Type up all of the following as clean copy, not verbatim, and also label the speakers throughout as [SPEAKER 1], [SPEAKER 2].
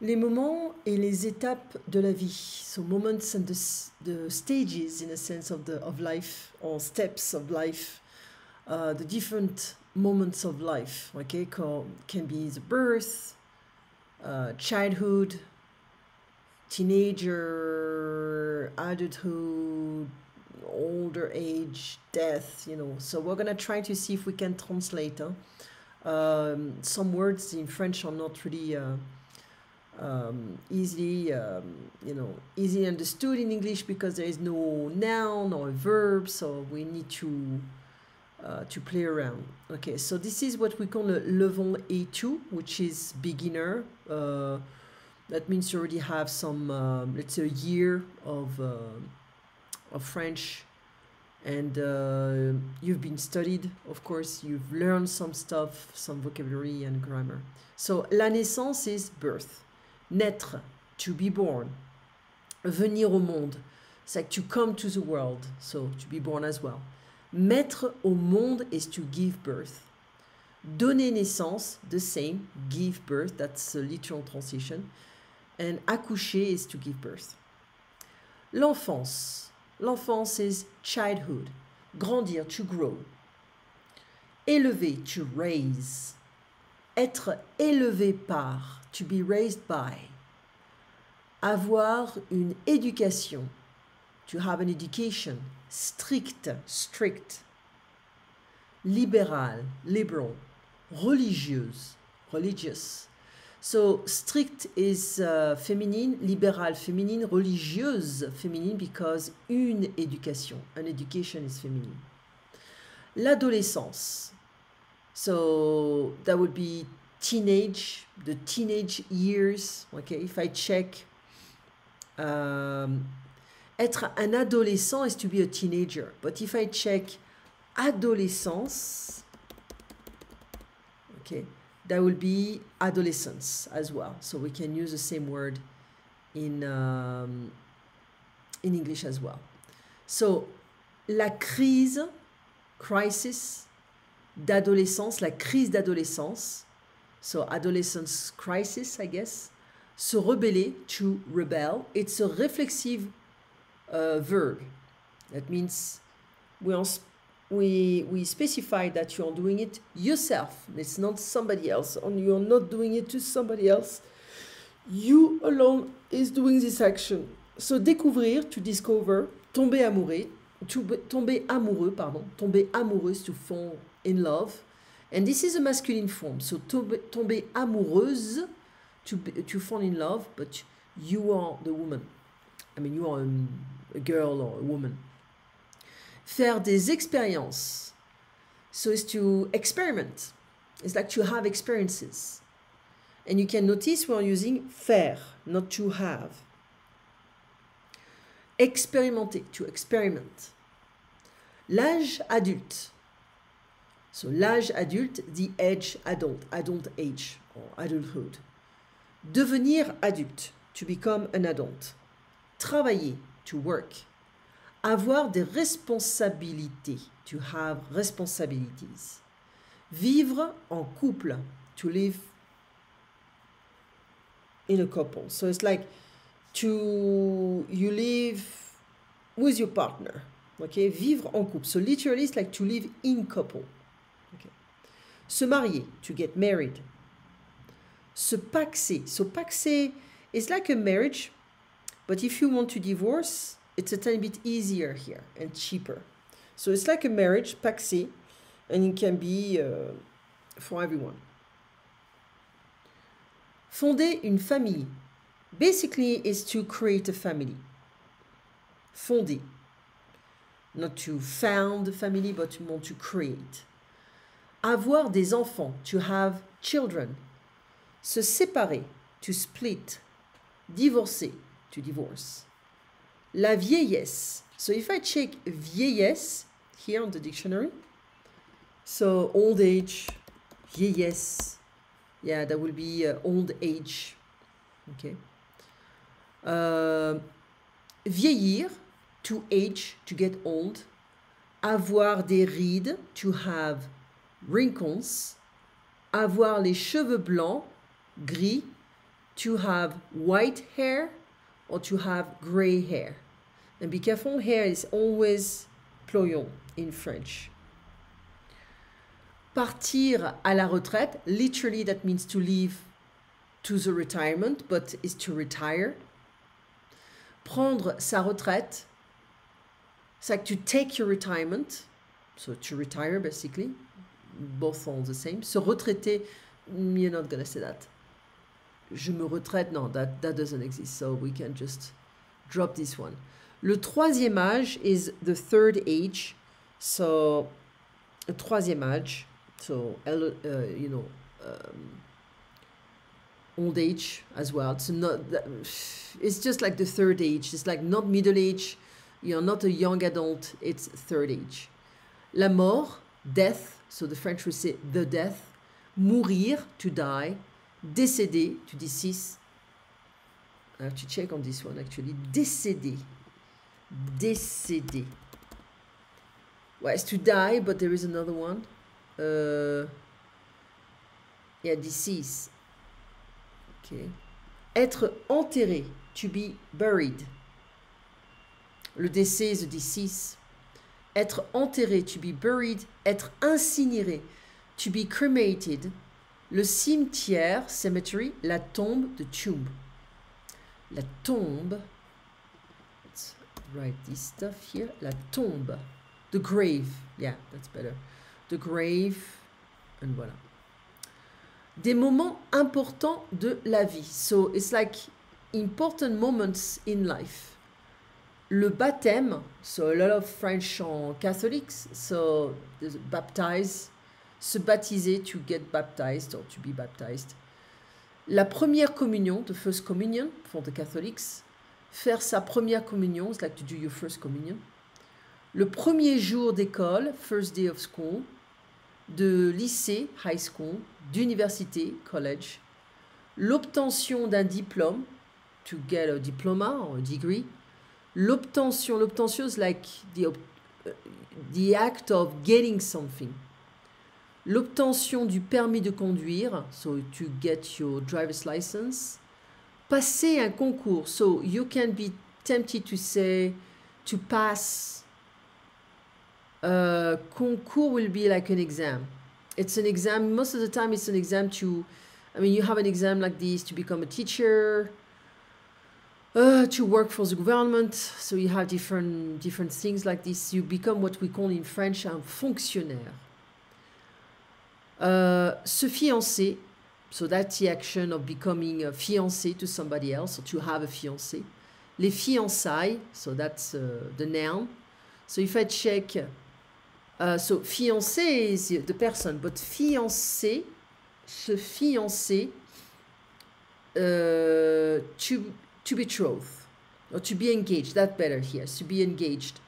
[SPEAKER 1] Les moments et les étapes de la vie. So moments and the stages in a sense of life or steps of life. The different moments of life, okay, can be the birth, childhood, teenager, adulthood, older age, death, So we're gonna try to see if we can translate. Some words in French are not really easily understood in English because there is no noun or a verb, so we need to play around. Okay, so this is what we call a level A2, which is beginner. That means you already have some, let's say, a year of French, and you've been studied, of course, you've learned some stuff, some vocabulary and grammar. So, la naissance is birth. Naître, to be born. Venir au monde, it's like to come to the world, so to be born as well. Mettre au monde is to give birth. Donner naissance, the same, give birth, that's a literal translation. And accoucher is to give birth. L'enfance. L'enfance is childhood. Grandir, to grow. Élever, to raise. Être élevé par, to be raised by. Avoir une éducation, to have an education. Strict, strict. Libéral, liberal. Religieuse, religious. So strict is feminine, libéral feminine, religieuse feminine because une éducation, an education is feminine. L'adolescence, so that would be teenage, the teenage years, okay, if I check, être un adolescent is to be a teenager, but if I check adolescence, okay, that will be adolescence as well. So we can use the same word in English as well. So, la crise, crisis d'adolescence, la crise d'adolescence, so adolescence crisis, I guess, se rebeller, to rebel, it's a reflexive verb. That means we specify that you are doing it yourself. It's not somebody else, and you are not doing it to somebody else. You alone is doing this action. So découvrir, to discover, tomber amoureux, tomber amoureuse, to fall in love. And this is a masculine form. So tomber amoureuse, to fall in love, but you are the woman. I mean, you are a girl or a woman. Faire des expériences. So it's to experiment. It's like to have experiences. And you can notice we're using faire, not to have. Expérimenter, to experiment. L'âge adulte. So l'âge adulte, the age adult age or adulthood. Devenir adulte, to become an adult. Travailler, to work. Avoir des responsabilités, to have responsibilities. Vivre en couple, to live in a couple. So it's like you live with your partner. Okay, vivre en couple. So literally it's like to live in couple. Okay. Se marier, to get married. Se paxer. So paxer is like a marriage, but if you want to divorce, it's a tiny bit easier here and cheaper. So it's like a marriage, paxé, and it can be for everyone. Fonder une famille. Basically, is to create a family. Fonder. Not to found a family, but to want to create. Avoir des enfants, to have children. Se séparer, to split. Divorcer, to divorce. La vieillesse. So if I check vieillesse here on the dictionary, so old age, vieillesse, yeah, that will be old age. Okay. Vieillir, to age, to get old. Avoir des rides, to have wrinkles. Avoir les cheveux blancs, gris, to have white hair or to have gray hair. And be careful, hair is always ployon in French. Partir à la retraite, literally that means to leave to the retirement, but is to retire. Prendre sa retraite, it's like to take your retirement, so to retire basically, both are the same. Se retraiter, you're not gonna say that. Je me retraite, no, that doesn't exist, so we can just drop this one. Le troisième âge is the third age, so le troisième âge, so old age as well. It's just like the third age. It's like not middle age. You're not a young adult. It's third age. La mort, death. So the French would say the death. Mourir, to die. Décédé, to decease. I have to check on this one actually. Décédé. Décédé. Well, it's to die, but there is another one. Yeah, decease. Okay. Être enterré, to be buried. Le décès is a decease. Être enterré, to be buried. Être incinéré, to be cremated. Le cimetière, cemetery, la tombe, the tomb. La tombe, let's write this stuff here. La tombe, the grave, yeah, that's better. The grave, and voilà. Des moments importants de la vie. So it's like important moments in life. Le baptême, so a lot of French are Catholics, so baptize, se baptiser, to get baptized or to be baptized. La première communion, the first communion for the Catholics. Faire sa première communion, it's like to do your first communion. Le premier jour d'école, first day of school. De lycée, high school. D'université, college. L'obtention d'un diplôme, to get a diploma or a degree. L'obtention is like the act of getting something. L'obtention du permis de conduire, so to get your driver's license. Passer un concours, so you can be tempted to say to pass. Concours will be like an exam. It's an exam, most of the time it's an exam to, you have an exam like this to become a teacher, to work for the government, so you have different things like this. You become what we call in French un fonctionnaire. Se fiancer, so that's the action of becoming a fiancé to somebody else, or to have a fiancé. Les fiançailles, so that's the noun. So if I check, so fiancé is the person, but fiancé, se fiancer, to betroth, or to be engaged, that's better here, to be engaged,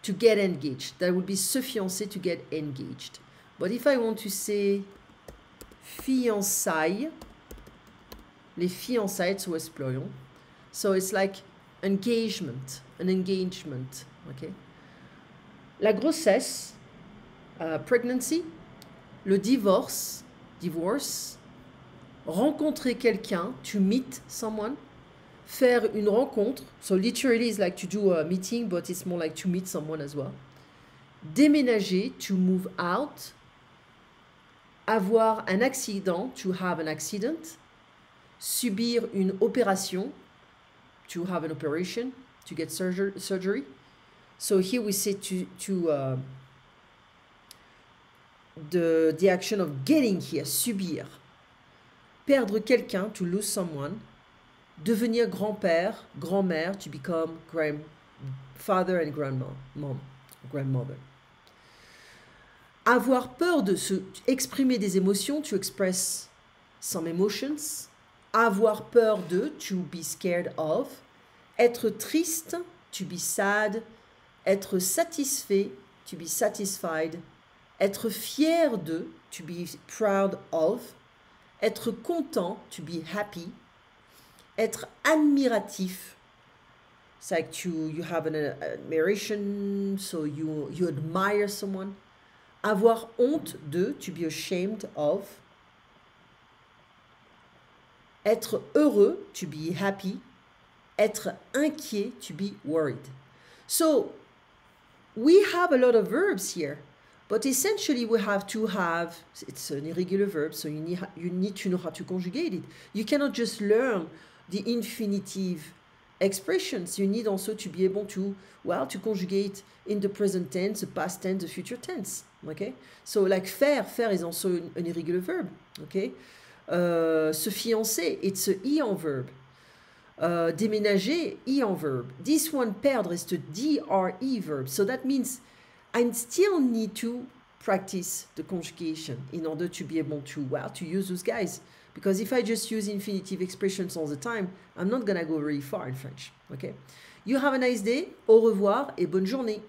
[SPEAKER 1] to get engaged. That would be se fiancer, to get engaged. But if I want to say fiançailles, les fiançailles, so it's plural. So it's like engagement, an engagement, okay? La grossesse, pregnancy. Le divorce, rencontrer quelqu'un, to meet someone. Faire une rencontre, so literally it's like to do a meeting, but it's more like to meet someone as well. Déménager, to move out. Avoir un accident, to have an accident. Subir une opération, to have an operation, to get surgery. So here we say the action of getting here, subir. Perdre quelqu'un, to lose someone. Devenir grand-père, grand-mère, to become grandfather and grandmother. Avoir peur de se exprimer des émotions, to express some emotions. Avoir peur de, to be scared of. Être triste, to be sad. Être satisfait, to be satisfied. Être fier de, to be proud of. Être content, to be happy. Être admiratif, it's like you have an admiration, so you admire someone. Avoir honte de, to be ashamed of. Être heureux, to be happy. Être inquiet, to be worried. So we have a lot of verbs here, but essentially we have to have, it's an irregular verb, so you need to know how to conjugate it. You cannot just learn the infinitive expressions. You need also to be able to, well, to conjugate in the present tense, the past tense, the future tense. Okay, so like faire is also an irregular verb. Okay, se fiancer, it's a ion verb. Déménager, ion verb. This one, perdre, is the DRE verb. So that means I still need to practice the conjugation in order to be able to, well, to use those guys. Because if I just use infinitive expressions all the time, I'm not gonna go very far in French. Okay? You have a nice day, au revoir et bonne journée.